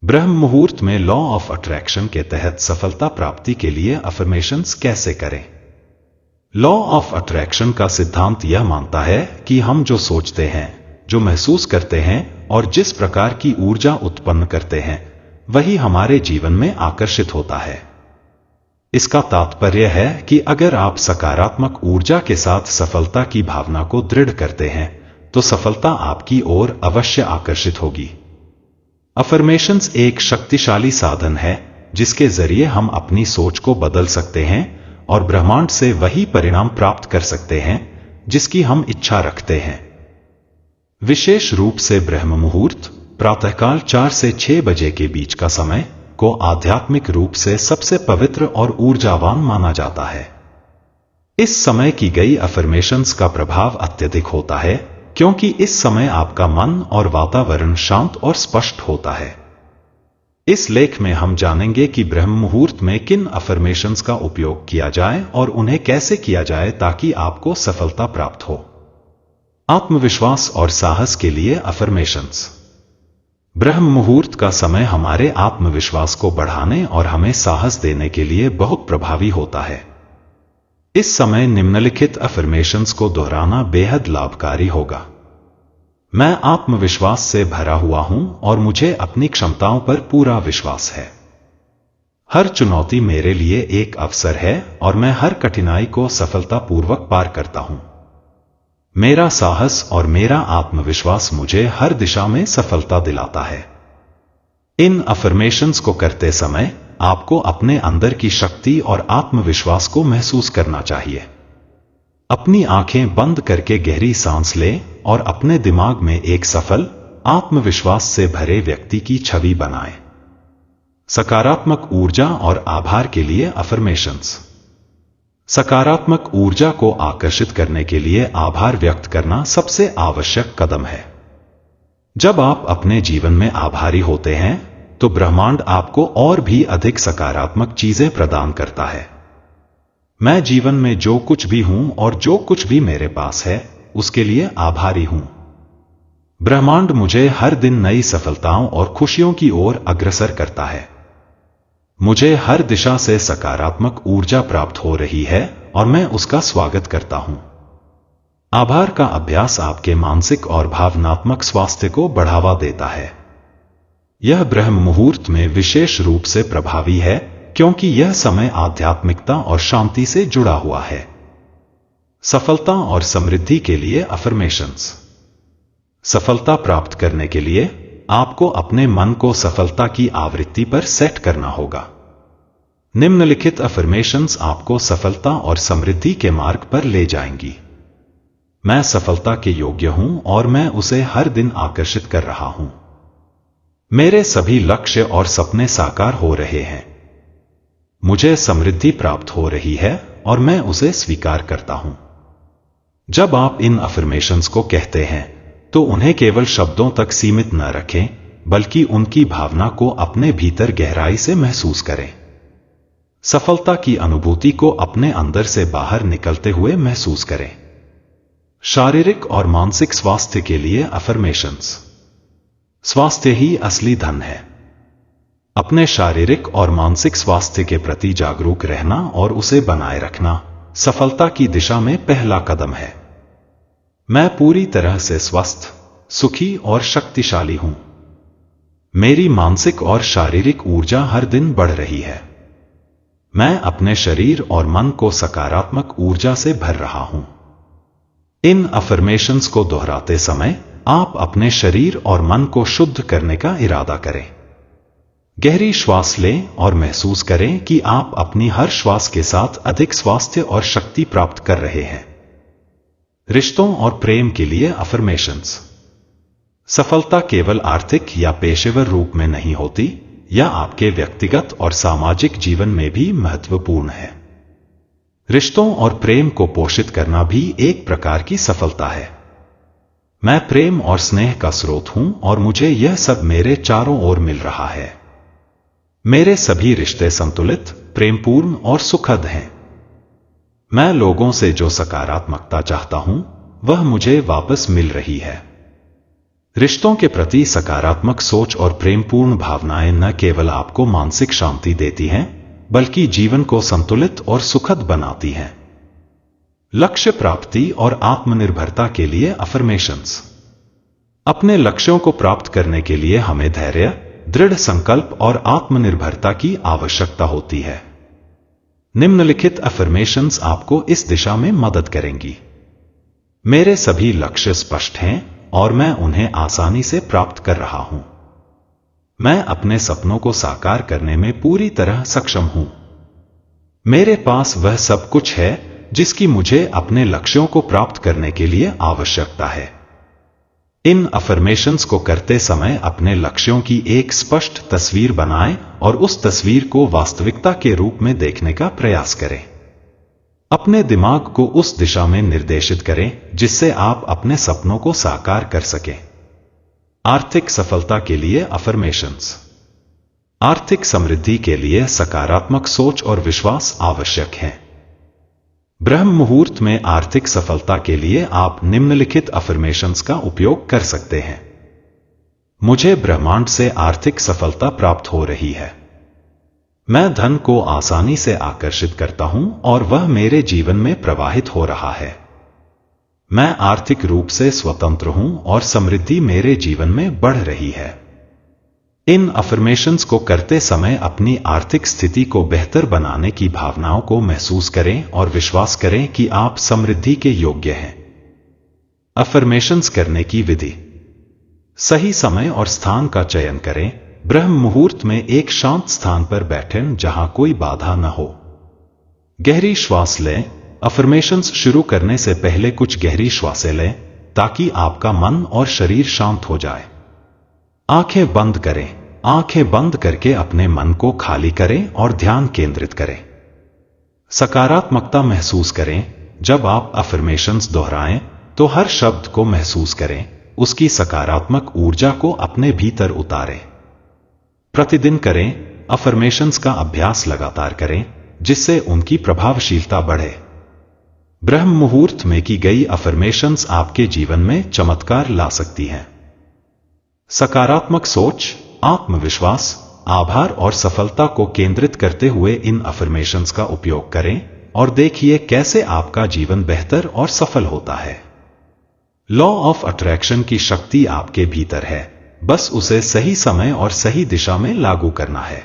ब्रह्म मुहूर्त में law of attraction के तहत सफलता प्राप्ति के लिए अफर्मेशंस कैसे करें। लॉ ऑफ अट्रैक्शन का सिद्धांत यह मानता है कि हम जो सोचते हैं, जो महसूस करते हैं और जिस प्रकार की ऊर्जा उत्पन्न करते हैं, वही हमारे जीवन में आकर्षित होता है। इसका तात्पर्य है कि अगर आप सकारात्मक ऊर्जा के साथ सफलता की भावना को दृढ़ करते हैं, तो सफलता आपकी ओर अवश्य आकर्षित होगी। अफर्मेशंस एक शक्तिशाली साधन है जिसके जरिए हम अपनी सोच को बदल सकते हैं और ब्रह्मांड से वही परिणाम प्राप्त कर सकते हैं जिसकी हम इच्छा रखते हैं। विशेष रूप से ब्रह्म मुहूर्त प्रातःकाल 4 से 6 बजे के बीच का समय को आध्यात्मिक रूप से सबसे पवित्र और ऊर्जावान माना जाता है। इस समय की गई अफर्मेशंस का प्रभाव अत्यधिक होता है क्योंकि इस समय आपका मन और वातावरण शांत और स्पष्ट होता है। इस लेख में हम जानेंगे कि ब्रह्म मुहूर्त में किन अफर्मेशंस का उपयोग किया जाए और उन्हें कैसे किया जाए ताकि आपको सफलता प्राप्त हो। आत्मविश्वास और साहस के लिए अफर्मेशंस। ब्रह्म मुहूर्त का समय हमारे आत्मविश्वास को बढ़ाने और हमें साहस देने के लिए बहुत प्रभावी होता है। इस समय निम्नलिखित अफर्मेशंस को दोहराना बेहद लाभकारी होगा। मैं आत्मविश्वास से भरा हुआ हूं और मुझे अपनी क्षमताओं पर पूरा विश्वास है। हर चुनौती मेरे लिए एक अवसर है और मैं हर कठिनाई को सफलतापूर्वक पार करता हूं। मेरा साहस और मेरा आत्मविश्वास मुझे हर दिशा में सफलता दिलाता है। इन अफर्मेशंस को करते समय आपको अपने अंदर की शक्ति और आत्मविश्वास को महसूस करना चाहिए। अपनी आंखें बंद करके गहरी सांस लें और अपने दिमाग में एक सफल, आत्मविश्वास से भरे व्यक्ति की छवि बनाएं। सकारात्मक ऊर्जा और आभार के लिए अफर्मेशंस। सकारात्मक ऊर्जा को आकर्षित करने के लिए आभार व्यक्त करना सबसे आवश्यक कदम है। जब आप अपने जीवन में आभारी होते हैं, तो ब्रह्मांड आपको और भी अधिक सकारात्मक चीजें प्रदान करता है। मैं जीवन में जो कुछ भी हूं और जो कुछ भी मेरे पास है, उसके लिए आभारी हूं। ब्रह्मांड मुझे हर दिन नई सफलताओं और खुशियों की ओर अग्रसर करता है। मुझे हर दिशा से सकारात्मक ऊर्जा प्राप्त हो रही है और मैं उसका स्वागत करता हूं। आभार का अभ्यास आपके मानसिक और भावनात्मक स्वास्थ्य को बढ़ावा देता है। यह ब्रह्म मुहूर्त में विशेष रूप से प्रभावी है क्योंकि यह समय आध्यात्मिकता और शांति से जुड़ा हुआ है। सफलता और समृद्धि के लिए अफर्मेशंस। सफलता प्राप्त करने के लिए आपको अपने मन को सफलता की आवृत्ति पर सेट करना होगा। निम्नलिखित अफर्मेशंस आपको सफलता और समृद्धि के मार्ग पर ले जाएंगी। मैं सफलता के योग्य हूं और मैं उसे हर दिन आकर्षित कर रहा हूं। मेरे सभी लक्ष्य और सपने साकार हो रहे हैं। मुझे समृद्धि प्राप्त हो रही है और मैं उसे स्वीकार करता हूं। जब आप इन अफर्मेशंस को कहते हैं, तो उन्हें केवल शब्दों तक सीमित न रखें, बल्कि उनकी भावना को अपने भीतर गहराई से महसूस करें। सफलता की अनुभूति को अपने अंदर से बाहर निकलते हुए महसूस करें। शारीरिक और मानसिक स्वास्थ्य के लिए अफर्मेशंस। स्वास्थ्य ही असली धन है। अपने शारीरिक और मानसिक स्वास्थ्य के प्रति जागरूक रहना और उसे बनाए रखना सफलता की दिशा में पहला कदम है। मैं पूरी तरह से स्वस्थ, सुखी और शक्तिशाली हूं। मेरी मानसिक और शारीरिक ऊर्जा हर दिन बढ़ रही है। मैं अपने शरीर और मन को सकारात्मक ऊर्जा से भर रहा हूं। इन अफर्मेशंस को दोहराते समय आप अपने शरीर और मन को शुद्ध करने का इरादा करें। गहरी श्वास लें और महसूस करें कि आप अपनी हर श्वास के साथ अधिक स्वास्थ्य और शक्ति प्राप्त कर रहे हैं। रिश्तों और प्रेम के लिए अफर्मेशंस। सफलता केवल आर्थिक या पेशेवर रूप में नहीं होती, यह आपके व्यक्तिगत और सामाजिक जीवन में भी महत्वपूर्ण है। रिश्तों और प्रेम को पोषित करना भी एक प्रकार की सफलता है। मैं प्रेम और स्नेह का स्रोत हूं और मुझे यह सब मेरे चारों ओर मिल रहा है। मेरे सभी रिश्ते संतुलित, प्रेमपूर्ण और सुखद हैं। मैं लोगों से जो सकारात्मकता चाहता हूं, वह मुझे वापस मिल रही है। रिश्तों के प्रति सकारात्मक सोच और प्रेमपूर्ण भावनाएं न केवल आपको मानसिक शांति देती हैं, बल्कि जीवन को संतुलित और सुखद बनाती हैं। लक्ष्य प्राप्ति और आत्मनिर्भरता के लिए अफर्मेशंस। अपने लक्ष्यों को प्राप्त करने के लिए हमें धैर्य, दृढ़ संकल्प और आत्मनिर्भरता की आवश्यकता होती है। निम्नलिखित अफर्मेशंस आपको इस दिशा में मदद करेंगी। मेरे सभी लक्ष्य स्पष्ट हैं और मैं उन्हें आसानी से प्राप्त कर रहा हूं। मैं अपने सपनों को साकार करने में पूरी तरह सक्षम हूं। मेरे पास वह सब कुछ है जिसकी मुझे अपने लक्ष्यों को प्राप्त करने के लिए आवश्यकता है। इन अफर्मेशंस को करते समय अपने लक्ष्यों की एक स्पष्ट तस्वीर बनाएं और उस तस्वीर को वास्तविकता के रूप में देखने का प्रयास करें। अपने दिमाग को उस दिशा में निर्देशित करें जिससे आप अपने सपनों को साकार कर सकें। आर्थिक सफलता के लिए अफर्मेशंस। आर्थिक समृद्धि के लिए सकारात्मक सोच और विश्वास आवश्यक है। ब्रह्म मुहूर्त में आर्थिक सफलता के लिए आप निम्नलिखित अफर्मेशंस का उपयोग कर सकते हैं। मुझे ब्रह्मांड से आर्थिक सफलता प्राप्त हो रही है। मैं धन को आसानी से आकर्षित करता हूं और वह मेरे जीवन में प्रवाहित हो रहा है। मैं आर्थिक रूप से स्वतंत्र हूं और समृद्धि मेरे जीवन में बढ़ रही है। इन अफर्मेशंस को करते समय अपनी आर्थिक स्थिति को बेहतर बनाने की भावनाओं को महसूस करें और विश्वास करें कि आप समृद्धि के योग्य हैं। अफर्मेशंस करने की विधि। सही समय और स्थान का चयन करें। ब्रह्म मुहूर्त में एक शांत स्थान पर बैठें जहां कोई बाधा न हो। गहरी श्वास लें। अफर्मेशंस शुरू करने से पहले कुछ गहरी श्वासें लें ताकि आपका मन और शरीर शांत हो जाए। आंखें बंद करें। आंखें बंद करके अपने मन को खाली करें और ध्यान केंद्रित करें। सकारात्मकता महसूस करें। जब आप अफर्मेशंस दोहराएं तो हर शब्द को महसूस करें, उसकी सकारात्मक ऊर्जा को अपने भीतर उतारें। प्रतिदिन करें। अफर्मेशंस का अभ्यास लगातार करें जिससे उनकी प्रभावशीलता बढ़े। ब्रह्म मुहूर्त में की गई अफर्मेशंस आपके जीवन में चमत्कार ला सकती हैं। सकारात्मक सोच, आत्मविश्वास, आभार और सफलता को केंद्रित करते हुए इन अफर्मेशंस का उपयोग करें और देखिए कैसे आपका जीवन बेहतर और सफल होता है। लॉ ऑफ अट्रैक्शन की शक्ति आपके भीतर है, बस उसे सही समय और सही दिशा में लागू करना है।